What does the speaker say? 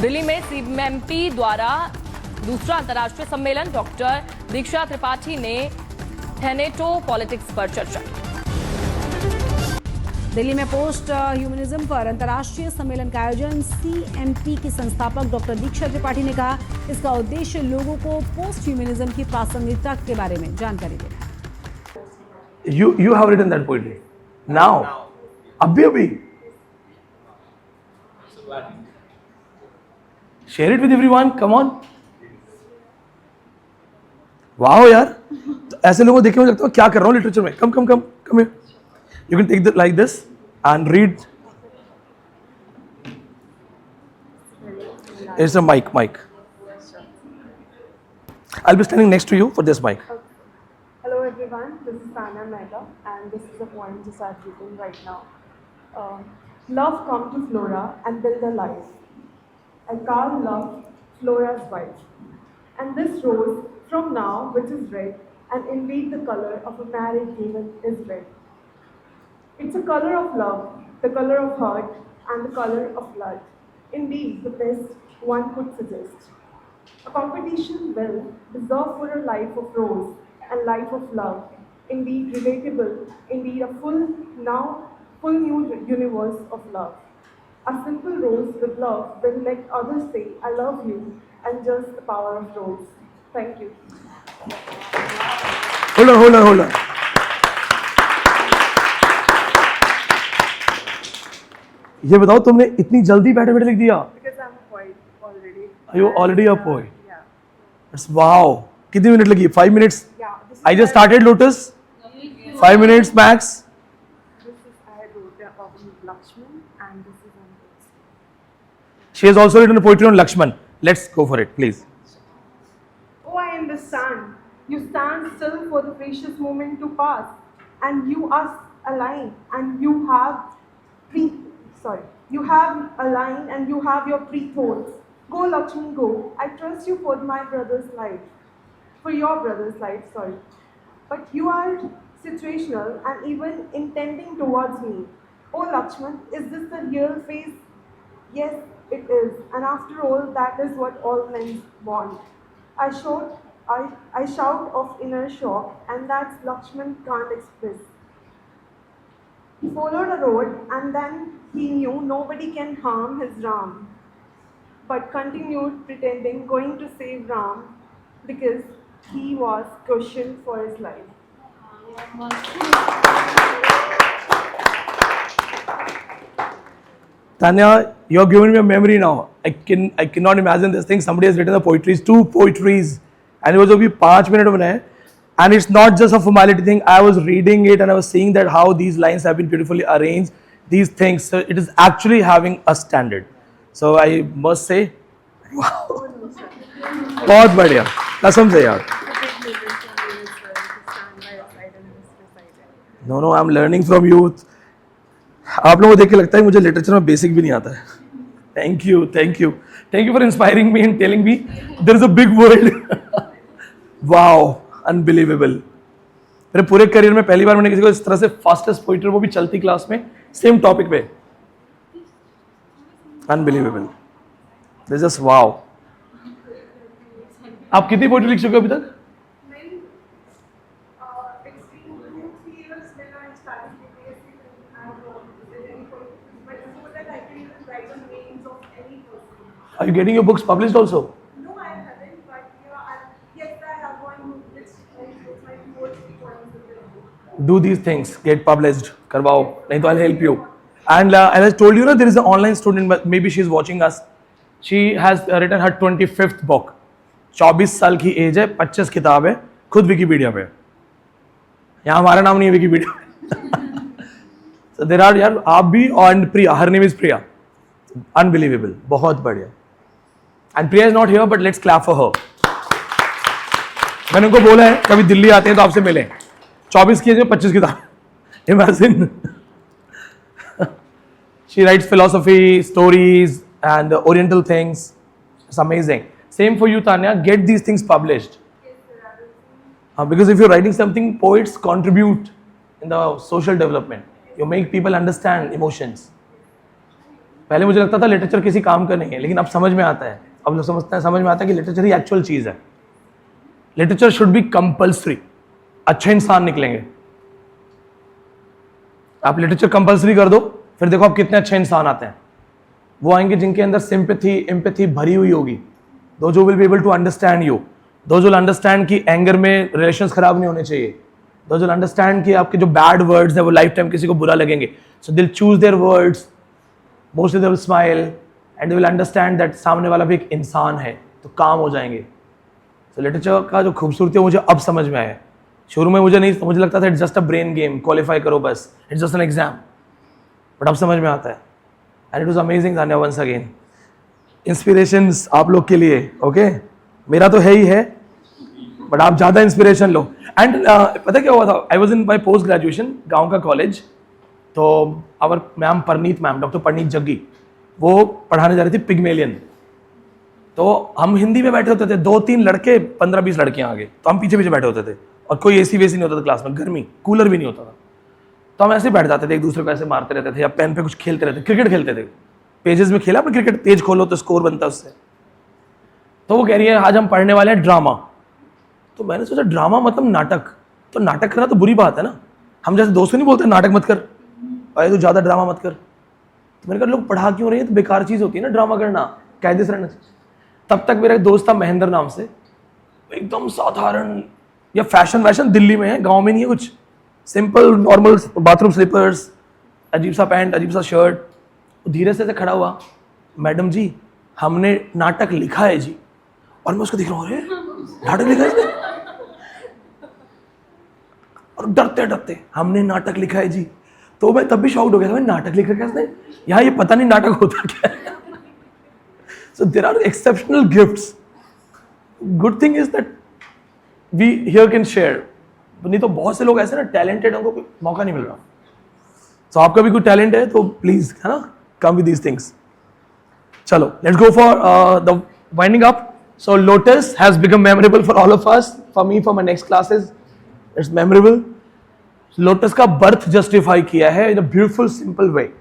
दिल्ली में सीएमपी द्वारा दूसरा अंतर्राष्ट्रीय सम्मेलन, डॉक्टर दीक्षा त्रिपाठी ने थेनेटो पॉलिटिक्स पर चर्चा। दिल्ली में पोस्ट ह्यूमनिज्म पर अंतर्राष्ट्रीय सम्मेलन का आयोजन। सीएमपी की संस्थापक डॉक्टर दीक्षा त्रिपाठी ने कहा, इसका उद्देश्य लोगों को पोस्ट ह्यूमनिज्म की प्रासंगिकता के बारे में जानकारी देना है। You have written that poetry now. Abhi. Share it with everyone. Come on. Wow यार, तो ऐसे लोगों को देख के मुझे लगता है क्या कर रहा हूँ लिटरेचर में. Come here. You can take it like this and read. It's a mic. I'll be standing next to you for this mic. Hello everyone, this is Tanya Mehta and this is a poem just I've written right now. Love come to Flora and build a life. I call love Flora's wife. And this rose from now which is red, and indeed the color of a married woman is red. It's a color of love, the color of heart and the color of blood. Indeed the best one could suggest. A competition well deserved for a life of rose and life of love, indeed relatable, indeed a full new universe of love. A simple rose with love will let others say, I love you, and just the power of rose. Thank you. Hold on. ये बताओ तुमने इतनी जल्दी बैठे लिख दिया? Because I'm a poet already. Are you already a poet? Yeah. That's wow. कितनी minute लगी? 5 minutes. Yeah. I just started Lotus. 5 minutes max. I wrote of Lakshman and this is on rose. She has also written a poetry on Lakshman. Let's go for it, please. Oh, I understand. You stand still for the precious moment to pass, and you are aligned, and you have a line, and you have your pre-thoughts. Go, Lakshman, go. I trust you for my brother's life, for your brother's life. But you are situational and even intending towards me. Oh, Lakshman, is this the real face? Yes, it is, and after all, that is what all men want. I shout of inner shock, and that's Lakshman can't express. He followed a road, and then he knew nobody can harm his Ram, but continued pretending going to save Ram because he was questioned for his life. Tanya, you're giving me a memory now. I cannot imagine this thing. Somebody has written the poetries, 2 poetries, and it was only 5 minutes of it. And it's not just a formality thing. I was reading it and I was seeing that how these lines have been beautifully arranged. These things, so it is actually having a standard. So I must say, wow. बहुत बढ़िया, कसम से यार. No, I'm learning from you. आप लोगों को देख के लगता है मुझे लिटरेचर में बेसिक भी नहीं आता है. Thank you for inspiring me and telling me there is a big world. Wow, unbelievable. मेरे पूरे करियर में पहली बार मैंने किसी को इस तरह से फास्टेस्ट पोइटर, वो भी चलती क्लास में, सेम टॉपिक पे. Unbelievable. This is just wow. आप कितनी पोइट्री लिख चुके हो अभी तक? Are you getting your books published also? No, I haven't, but yes, I have one which is my poetry poems. Do these things, get published, करवाओ, नहीं तो I'll help you. And as I told you, there is an online student, but maybe she is watching us. She has written her 25th book. 24 साल की as है, 25 किताब है, खुद Wikipedia पे. यहाँ हमारा नाम नहीं है विकिपीडिया. So there are यार आप भी और प्रिया, her name is Priya. Unbelievable, बहुत बढ़िया. And Priya is not here, but let's clap for her. मैंने उनको बोला है कभी दिल्ली आते हैं तो आपसे मिलें. 24 की एज में 25 किताब. Imagine. She writes philosophy, stories, and oriental things. It's amazing. Same for you, Tanya. Get these things published. Because if you're writing something, poets contribute in the social development. You make people understand emotions. पहले मुझे लगता था literature किसी काम का नहीं है, लेकिन अब समझ में आता है, अब लोग समझते हैं, समझ में आता है कि लिटरेचर ही एक्चुअल चीज़ है। लिटरेचर शुड बी कंपल्सरी, अच्छे इंसान निकलेंगे। आप लिटरेचर कंपल्सरी कर दो, फिर देखो आप कितने अच्छे इंसान आते हैं। वो आएंगे जिनके अंदर सिंपैथी, एम्पैथी भरी हुई होगी। Those who will be able to understand you, those will understand कि एंगर में रिलेशंस खराब नहीं होने चाहिए, दोज विल अंडरस्टैंड कि आपके जो बैड वर्ड्स है वो लाइफ टाइम किसी को बुरा लगेंगे। सो दिल choose their words, mostly they will smile and they will understand that सामने वाला भी एक इंसान है, तो काम हो जाएंगे। तो लिटरेचर का जो खूबसूरती है मुझे अब समझ में आया। शुरू में मुझे लगता था it's just a brain game, qualify करो बस, it's just an exam, but अब समझ में आता है। And it was amazing Tanya, once again inspirations आप लोग के लिए। ओके मेरा तो है ही है, बट आप ज़्यादा इंस्पिरेशन लो। एंड पता क्या हुआ था, I was in my post graduation, गाँव का कॉलेज, तो our ma'am Parneet ma'am, doctor Parneet Jaggi, वो पढ़ाने जा रही थी पिग्मेलियन। तो हम हिंदी में बैठे होते थे, 2-3 लड़के, 15-20 लड़कियां आगे, तो हम पीछे पीछे बैठे होते थे, और कोई एसी वेसी नहीं होता था क्लास में, गर्मी, कूलर भी नहीं होता था। तो हम ऐसे बैठ जाते थे, एक दूसरे को ऐसे मारते रहते थे, या पेन पे कुछ खेलते रहते, क्रिकेट खेलते थे। पेजेस में खेला आपने क्रिकेट, पेज खोलो तो स्कोर बनता उससे। तो वो कह रही है आज हम पढ़ने वाले हैं ड्रामा। तो मैंने सोचा ड्रामा मतलब नाटक, तो नाटक करना तो बुरी बात है ना। हम जैसे दोस्तों नहीं बोलते नाटक मत कर, अरे तो ज़्यादा ड्रामा मत कर। तो मैंने कहा लोग पढ़ा क्यों रहे हैं, तो बेकार चीज़ होती है ना ड्रामा करना, कायदे से रहना। तब तक मेरा एक दोस्त था महेंद्र नाम से, एकदम साधारण, या फैशन वैशन दिल्ली में है, गांव में नहीं है कुछ, सिंपल नॉर्मल बाथरूम स्लीपर्स, अजीब सा पैंट, अजीब सा शर्ट। धीरे से खड़ा हुआ, मैडम जी हमने नाटक लिखा है जी। और मैं उसको देख रहा हूँ, अरे नाटक लिखा है इसने? और डरते डरते हमने नाटक लिखा है जी। तो मैं तब भी शॉक्ड हो गया था, नाटक लिखा क्या इसने, यहाँ ये पता नहीं नाटक होता क्या है। So there are exceptional gifts. Good thing is that we here can share. नहीं तो बहुत से लोग ऐसे ना टैलेंटेड, उनको कोई मौका नहीं मिल रहा। तो आपका भी कोई टैलेंट है तो प्लीज, है ना, कम विद दीज थिंग्स। चलो let's go for the winding up. So lotus has become memorable for all of us, for me, for my next classes, it's memorable. Lotus का बर्थ जस्टिफाई किया है इन a beautiful simple way.